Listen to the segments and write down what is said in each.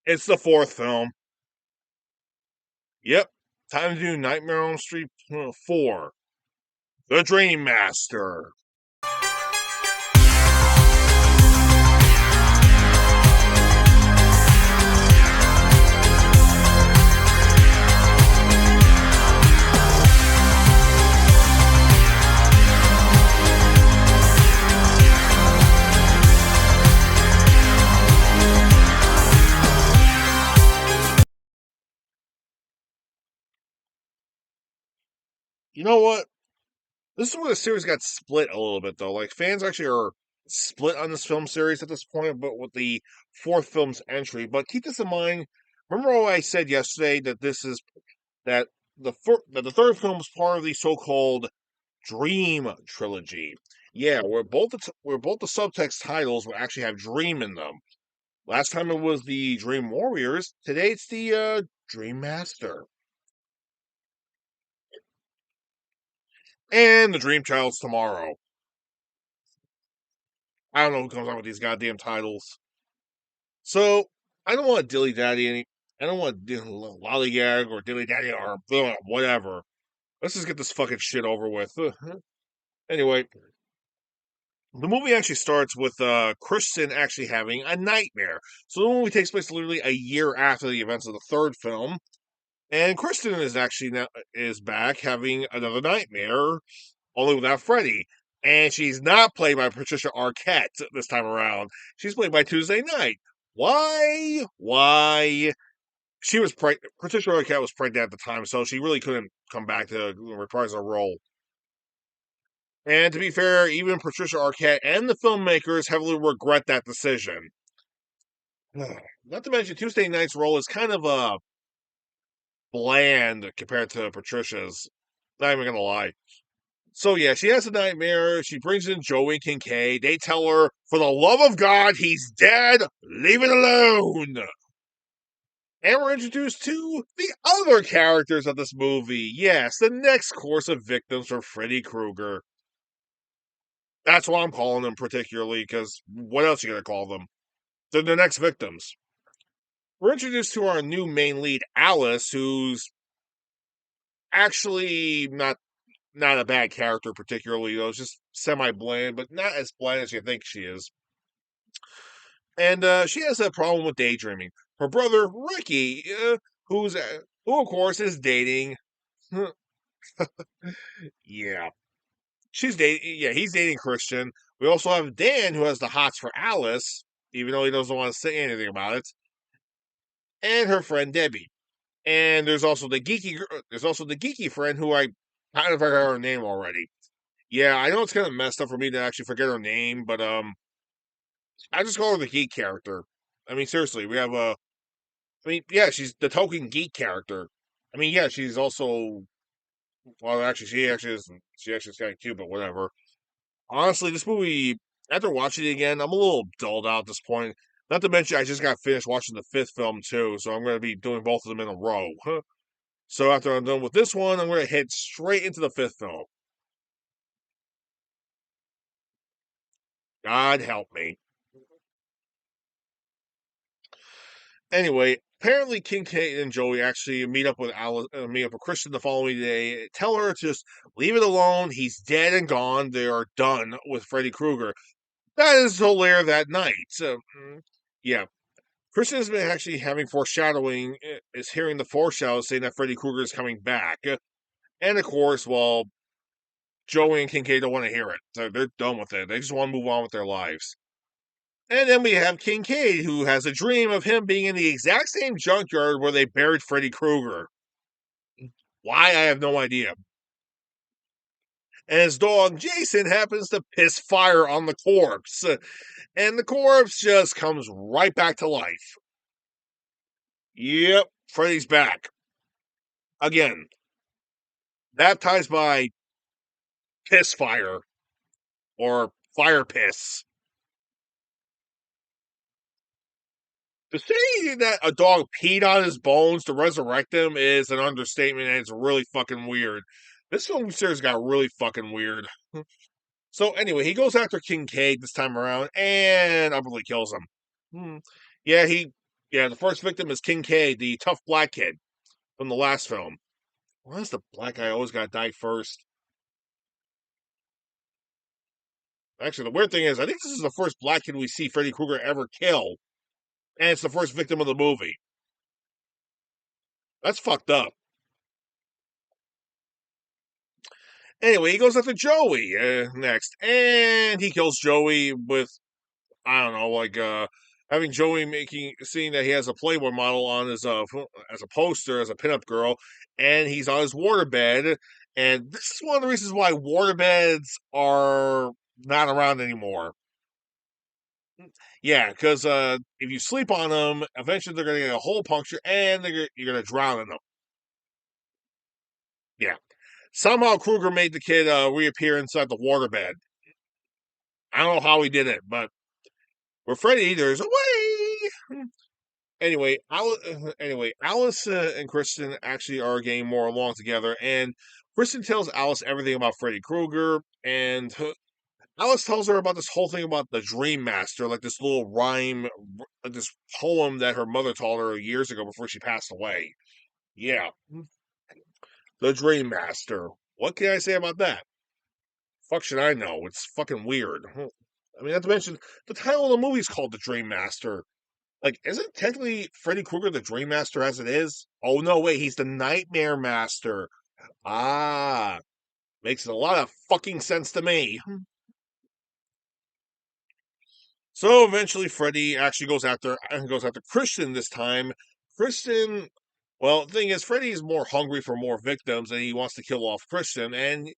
It's the fourth film. Yep. Time to do Nightmare on Elm Street 4. The Dream Master. You know what? This is where the series got split a little bit, though. Like, fans actually are split on this film series at this point, but with the fourth film's entry. But keep this in mind. Remember what I said yesterday that that the third film is part of the so-called Dream trilogy. Yeah, where both the subtext titles will actually have Dream in them. Last time it was the Dream Warriors. Today it's the Dream Master and the Dream Child's tomorrow. I don't know who comes up with these goddamn titles. So I don't want to dilly daddy any. I don't want to lollygag or dilly daddy or whatever. Let's just get this fucking shit over with. Anyway, the movie actually starts with Kristen actually having a nightmare. So the movie takes place literally a year after the events of the third film, and Kristen is actually now is back having another nightmare, only without Freddy. And she's not played by Patricia Arquette this time around. She's played by Tuesday Night. Why? Why? Patricia Arquette was pregnant at the time, so she really couldn't come back to reprise her role. And to be fair, even Patricia Arquette and the filmmakers heavily regret that decision. Not to mention, Tuesday Night's role is kind of bland compared to Patricia's. Not even gonna lie. So yeah, she has a nightmare. She brings in Joey Kincaid. They tell her, for the love of God, he's dead. Leave it alone. And we're introduced to the other characters of this movie. Yes, the next course of victims for Freddy Krueger. That's what I'm calling them particularly, because what else are you going to call them? They're the next victims. We're introduced to our new main lead, Alice, who's actually not a bad character particularly, though. It's just semi-bland, but not as bland as you think she is. And she has a problem with daydreaming. Her brother, Ricky, who of course is dating. Yeah. He's dating Christian. We also have Dan, who has the hots for Alice, even though he doesn't want to say anything about it, and her friend Debbie. And there's also the geeky friend who I kind of forgot her name already. Yeah, I know it's kind of messed up for me to actually forget her name, but I just call her the geek character. I mean, seriously, we have a. I mean, yeah, she's the token geek character. I mean, yeah, she's also. Well, actually, she actually isn't. She actually is kind of cute, but whatever. Honestly, this movie, after watching it again, I'm a little dulled out at this point. Not to mention, I just got finished watching the fifth film too, so I'm going to be doing both of them in a row. So after I'm done with this one, I'm going to head straight into the fifth film. God help me. Anyway, apparently Kincaid and Joey actually meet up with Kristen the following day. Tell her to just leave it alone. He's dead and gone. They are done with Freddy Krueger. That is hilarious that night. So, yeah, Kristen has been actually having foreshadowing, is hearing the foreshadow saying that Freddy Krueger is coming back. And of course, well, Joey and Kincaid don't want to hear it. So they're done with it. They just want to move on with their lives. And then we have Kincaid, who has a dream of him being in the exact same junkyard where they buried Freddy Krueger. Why, I have no idea. And his dog, Jason, happens to piss fire on the corpse. And the corpse just comes right back to life. Yep, Freddy's back. Again, baptized by piss fire or fire piss. To say that a dog peed on his bones to resurrect him is an understatement, and it's really fucking weird. This film series got really fucking weird. So anyway, he goes after Kincaid this time around and utterly kills him. Yeah, Yeah, the first victim is King K, the tough black kid from the last film. Why is the black guy always got to die first? Actually, the weird thing is, I think this is the first black kid we see Freddy Krueger ever kill, and it's the first victim of the movie. That's fucked up. Anyway, he goes after Joey next, and he kills Joey with, I don't know, like having Joey seeing that he has a Playboy model on his as a poster as a pinup girl, and he's on his waterbed, and this is one of the reasons why waterbeds are not around anymore. Yeah, because if you sleep on them, eventually they're gonna get a hole puncture, and you're gonna drown in them. Yeah. Somehow Krueger made the kid reappear inside the waterbed. I don't know how he did it, but for Freddy, there's a way. Alice and Kristen actually are getting more along together, and Kristen tells Alice everything about Freddy Krueger, and Alice tells her about this whole thing about the Dream Master, like this little rhyme, like this poem that her mother taught her years ago before she passed away. Yeah, the Dream Master. What can I say about that? Fuck should I know? It's fucking weird. I mean, not to mention, the title of the movie is called The Dream Master. Like, isn't technically Freddy Krueger the Dream Master as it is? Oh, no, wait, he's the Nightmare Master. Ah, makes a lot of fucking sense to me. So eventually, Freddy actually goes after Christian this time. Christian, well, the thing is, Freddy is more hungry for more victims, and he wants to kill off Christian. And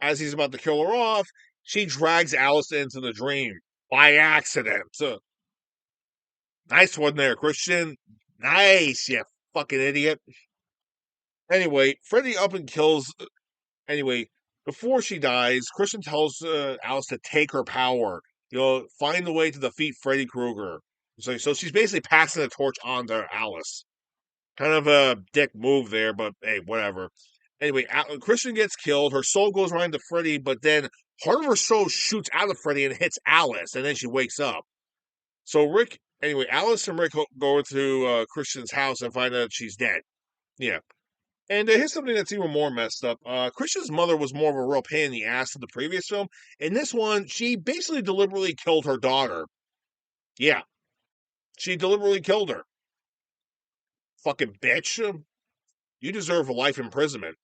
as he's about to kill her off, she drags Alice into the dream by accident. Nice one there, Christian. Nice, you fucking idiot. Anyway, Freddy up and kills. Anyway, before she dies, Christian tells Alice to take her power. Find the way to defeat Freddy Krueger. So she's basically passing the torch on to Alice. Kind of a dick move there, but hey, whatever. Anyway, Christian gets killed. Her soul goes right into Freddy, but then part of her soul shoots out of Freddy and hits Alice, and then she wakes up. Alice and Rick go to Christian's house and find out she's dead. Yeah. And here's something that's even more messed up. Christian's mother was more of a real pain in the ass in the previous film. In this one, she basically deliberately killed her daughter. Yeah, she deliberately killed her. Fucking bitch. You deserve a life imprisonment.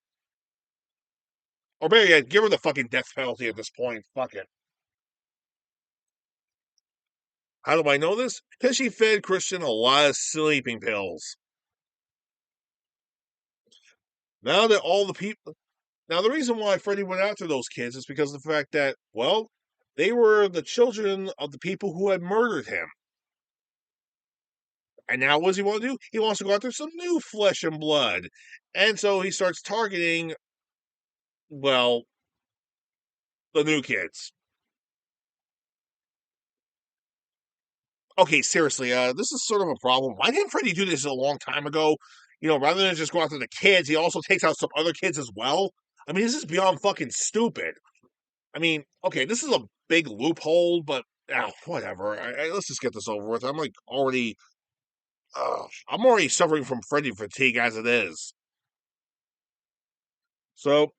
Or better yet, give her the fucking death penalty at this point. Fuck it. How do I know this? Because she fed Christian a lot of sleeping pills. Now that all the people Now, the reason why Freddy went after those kids is because of the fact that, well, they were the children of the people who had murdered him. And now what does he want to do? He wants to go after some new flesh and blood. And so he starts targeting, well, the new kids. Okay, seriously, this is sort of a problem. Why didn't Freddy do this a long time ago? Rather than just go after the kids, he also takes out some other kids as well. I mean, this is beyond fucking stupid. I mean, okay, this is a big loophole, but whatever. Let's just get this over with. I'm already suffering from Freddy fatigue as it is. So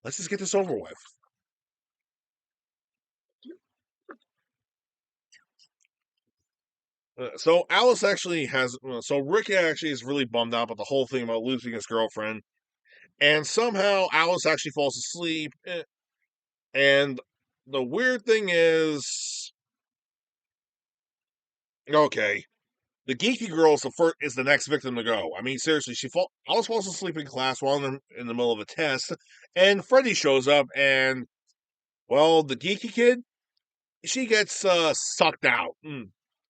let's just get this over with. So Alice actually has. So Rick actually is really bummed out about the whole thing about losing his girlfriend, and somehow Alice actually falls asleep. And the weird thing is, okay, the geeky girl is the next victim to go. I mean, seriously, Alice falls asleep in class while in the middle of a test, and Freddy shows up, and well, the geeky kid, she gets sucked out.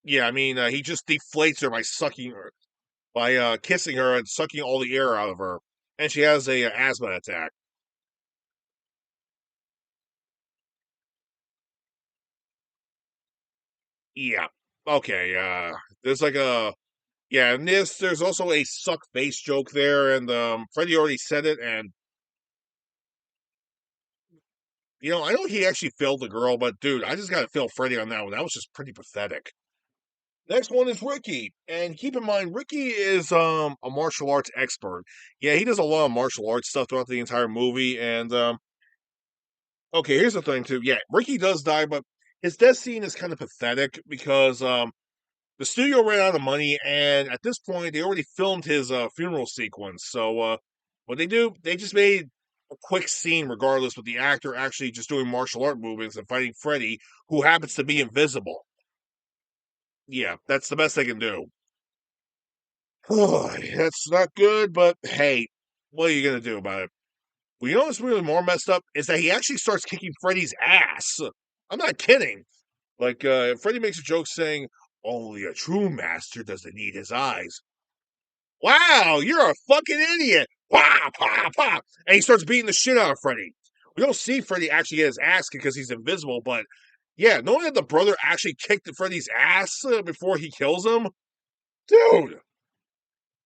Yeah, I mean, he just deflates her by kissing her and sucking all the air out of her, and she has a asthma attack. Yeah. Okay. There's like a yeah, and there's also a suck face joke there, and Freddy already said it, and I know he actually failed the girl, but dude, I just gotta feel Freddy on that one. That was just pretty pathetic. Next one is Ricky, and keep in mind, Ricky is a martial arts expert. Yeah, he does a lot of martial arts stuff throughout the entire movie, and okay, here's the thing too. Yeah, Ricky does die, but his death scene is kind of pathetic because the studio ran out of money, and at this point, they already filmed his funeral sequence. So, what they do, they just made a quick scene, regardless, with the actor actually just doing martial art movements and fighting Freddy, who happens to be invisible. Yeah, that's the best they can do. That's not good, but hey, what are you gonna do about it? Well, you know what's really more messed up is that he actually starts kicking Freddy's ass. I'm not kidding. Like, Freddy makes a joke saying, "Only a true master doesn't need his eyes." Wow, you're a fucking idiot. Pop, pop, pop. And he starts beating the shit out of Freddy. We don't see Freddy actually get his ass because he's invisible, but yeah, knowing that the brother actually kicked Freddy's ass before he kills him, dude,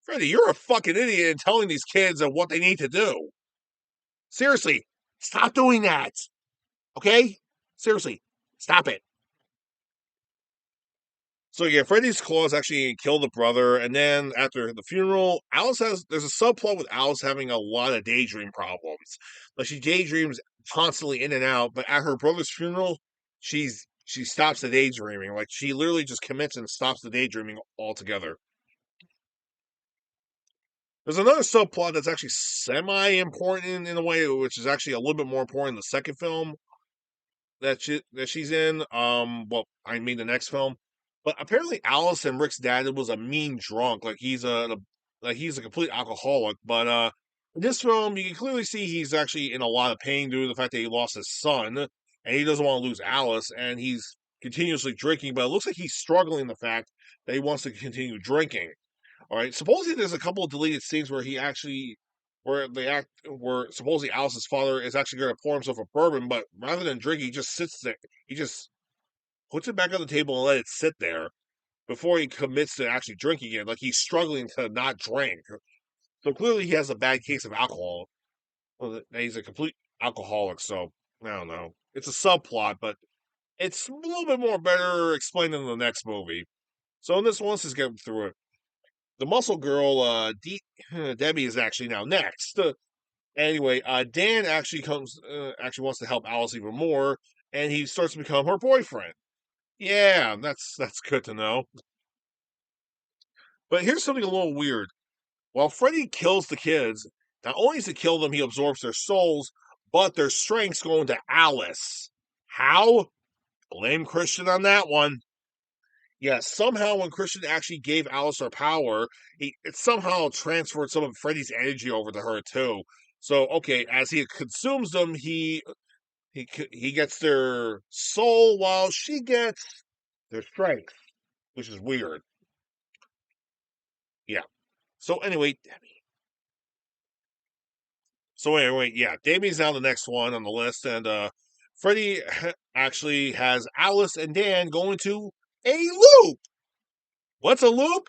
Freddy, you're a fucking idiot in telling these kids what they need to do. Seriously, stop doing that. Okay? Seriously, stop it. So yeah, Freddy's claws actually kill the brother, and then after the funeral, there's a subplot with Alice having a lot of daydream problems. Like she daydreams constantly in and out, but at her brother's funeral, she stops the daydreaming. Like she literally just commits and stops the daydreaming altogether. There's another subplot that's actually semi-important in a way, which is actually a little bit more important in the second film that she's in. Well, I mean the next film. But apparently Alice and Rick's dad was a mean drunk. Like he's a complete alcoholic. But in this film, you can clearly see he's actually in a lot of pain due to the fact that he lost his son, and he doesn't want to lose Alice, and he's continuously drinking. But it looks like he's struggling the fact that he wants to continue drinking. All right. Supposedly, there's a couple of deleted scenes where he actually, where supposedly Alice's father is actually going to pour himself a bourbon, but rather than drink, he just sits there. He just puts it back on the table and let it sit there before he commits to actually drinking it. Like he's struggling to not drink. So clearly, he has a bad case of alcohol. Well, he's a complete alcoholic. So I don't know. It's a subplot, but it's a little bit more better explained in the next movie. So in this one, let's just get through it. The muscle girl, Debbie, is actually now next. Anyway, Dan actually wants to help Alice even more, and he starts to become her boyfriend. Yeah, that's good to know. But here's something a little weird. While Freddy kills the kids, not only does he kill them, he absorbs their souls, but their strengths go into Alice. How? Blame Christian on that one. Yeah, somehow when Christian actually gave Alice her power, it somehow transferred some of Freddy's energy over to her too. So okay, as he consumes them, he gets their soul while she gets their strength, which is weird. Yeah. So anyway, yeah, Davey's now the next one on the list, and Freddy actually has Alice and Dan going to a loop. What's a loop?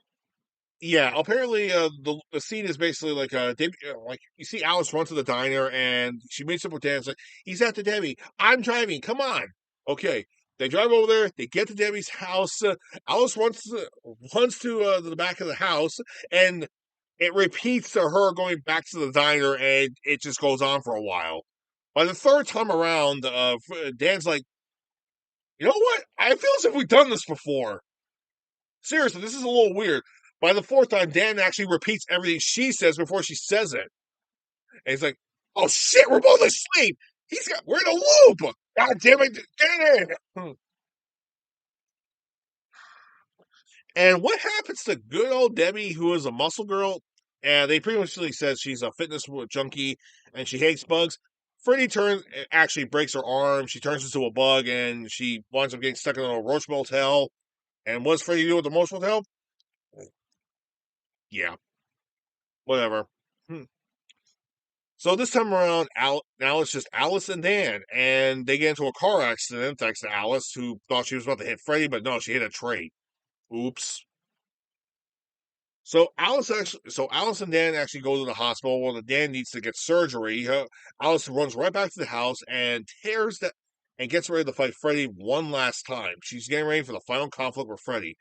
Yeah, apparently the scene is basically like like you see Alice run to the diner and she meets up with Dan. It's like he's at the Debbie. I'm driving. Come on. Okay, they drive over there. They get to Debbie's house. Alice runs to the back of the house, and it repeats to her going back to the diner, and it just goes on for a while. By the third time around, Dan's like, you know what? I feel as if we've done this before. Seriously, this is a little weird. By the fourth time, Dan actually repeats everything she says before she says it. And he's like, oh shit, we're both asleep. We're in a loop. God damn it, get in. And what happens to good old Debbie, who is a muscle girl? And they pretty much says she's a fitness junkie and she hates bugs. Freddy actually breaks her arm. She turns into a bug and she winds up getting stuck in a roach motel. And what's Freddy do with the roach motel? Yeah, whatever. Hmm. So this time around, now it's just Alice and Dan, and they get into a car accident thanks to Alice, who thought she was about to hit Freddy, but no, she hit a tree. Oops. So Alice and Dan actually go to the hospital. Well, the Dan needs to get surgery. Alice runs right back to the house and gets ready to fight Freddy one last time. She's getting ready for the final conflict with Freddy.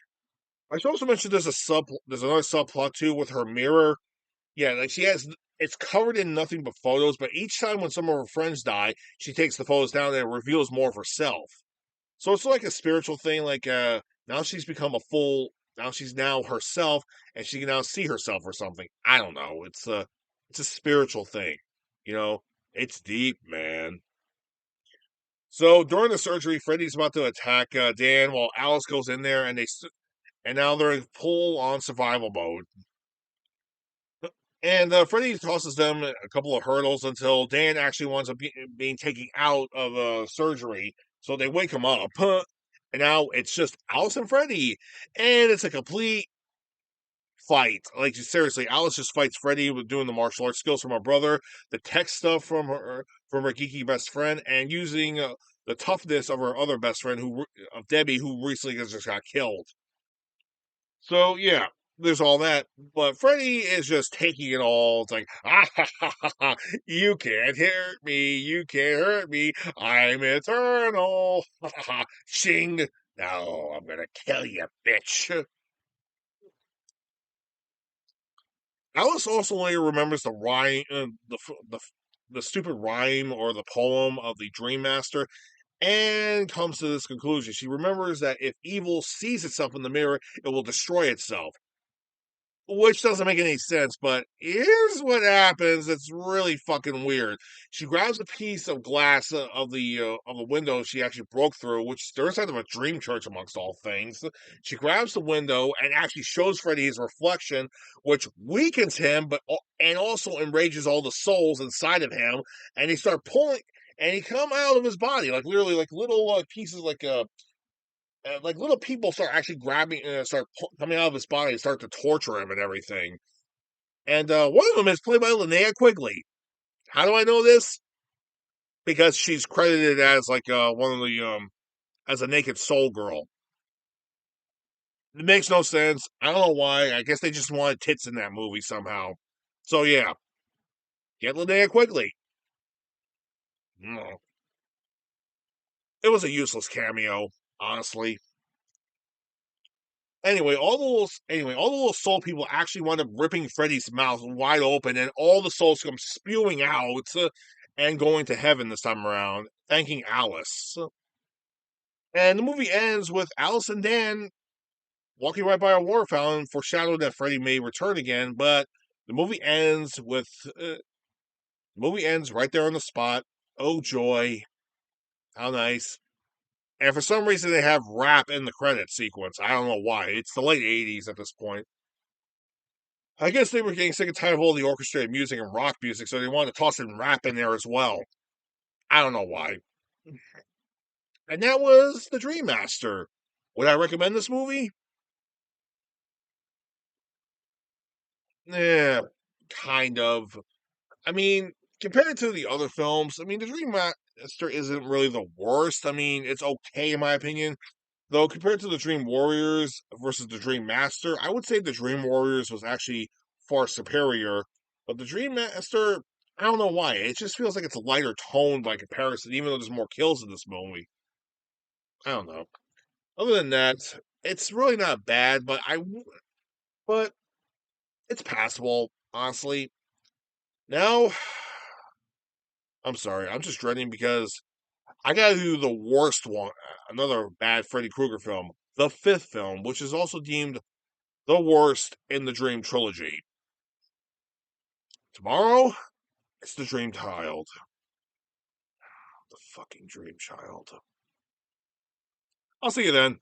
I should also mention there's another subplot too with her mirror. Yeah, like it's covered in nothing but photos, but each time when some of her friends die, she takes the photos down and it reveals more of herself. So it's like a spiritual thing. Now she's become a full. Now she's now herself, and she can now see herself or something. I don't know. It's a spiritual thing. You know, it's deep, man. So during the surgery, Freddy's about to attack Dan while Alice goes in there, and now they're in full on survival mode. And Freddy tosses them a couple of hurdles until Dan actually winds up being taken out of surgery. So they wake him up. And now it's just Alice and Freddy. And it's a complete fight. Like, seriously, Alice just fights Freddy with doing the martial arts skills from her brother, the tech stuff from her geeky best friend, and using the toughness of her other best friend, of Debbie, who recently just got killed. So yeah, there's all that, but Freddy is just taking it all. It's like, ah, ha, ha, ha, ha. You can't hurt me, you can't hurt me. I'm eternal. Ha, ha, ha. Shing. No, I'm gonna kill you, bitch. Alice also only remembers the rhyme, the stupid rhyme or the poem of the Dream Master, and comes to this conclusion. She remembers that if evil sees itself in the mirror, it will destroy itself. Which doesn't make any sense, but here's what happens. It's really fucking weird. She grabs a piece of glass of the window she actually broke through, which they're inside of a dream church amongst all things. She grabs the window and actually shows Freddy his reflection, which weakens him, and also enrages all the souls inside of him. And he start pulling, and he come out of his body like literally like little pieces like little people start actually coming out of his body and start to torture him and everything. And one of them is played by Linnea Quigley. How do I know this? Because she's credited as like one of the as a naked soul girl. It makes no sense. I don't know why. I guess they just wanted tits in that movie somehow. So yeah, get Linnea Quigley. No. It was a useless cameo, honestly. All the little soul people actually wind up ripping Freddy's mouth wide open, and all the souls come spewing out and going to heaven this time around, thanking Alice. And the movie ends with Alice and Dan walking right by a water fountain, foreshadowing that Freddy may return again. But the movie ends with the movie ends right there on the spot. Oh joy, how nice! And for some reason, they have rap in the credit sequence. I don't know why. It's the late '80s at this point. I guess they were getting sick and tired of all the orchestrated music and rock music, so they wanted to toss in rap in there as well. I don't know why. And that was The Dream Master. Would I recommend this movie? Yeah, kind of. I mean, compared to the other films, I mean, The Dream Master isn't really the worst. I mean, it's okay in my opinion. Though compared to The Dream Warriors versus The Dream Master, I would say The Dream Warriors was actually far superior. But The Dream Master, I don't know why. It just feels like it's a lighter tone by comparison, even though there's more kills in this movie. I don't know. Other than that, it's really not bad, but it's passable, honestly. Now, I'm sorry, I'm just dreading because I gotta do the worst one, another bad Freddy Krueger film, the fifth film, which is also deemed the worst in the Dream trilogy. Tomorrow, it's the Dream Child. The fucking Dream Child. I'll see you then.